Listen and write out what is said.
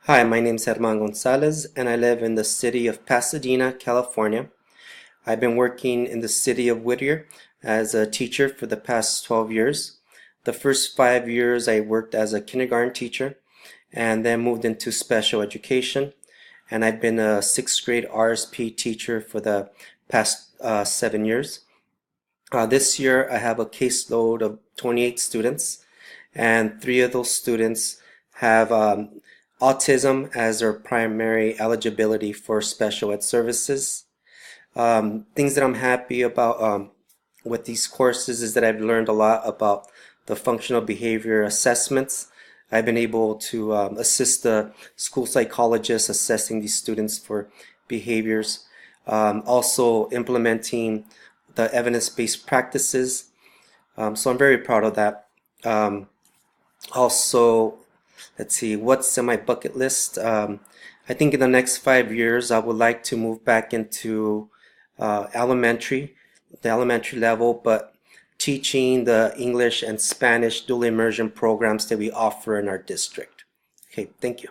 Hi, my name is Herman Gonzalez, and I live in the city of Pasadena, California. I've been working in the city of Whittier as a teacher for the past 12 years. The first 5 years I worked as a kindergarten teacher and then moved into special education. And I've been a sixth grade RSP teacher for the past 7 years. This year I have a caseload of 28 students, and three of those students have autism as their primary eligibility for special ed services. Things that I'm happy about with these courses is that I've learned a lot about the functional behavior assessments. I've been able to assist the school psychologists assessing these students for behaviors, also implementing the evidence-based practices. So I'm very proud of that. Um, Also, let's see, what's in my bucket list? I think in the next 5 years, I would like to move back into the elementary level, but teaching the English and Spanish dual immersion programs that we offer in our district. Okay, thank you.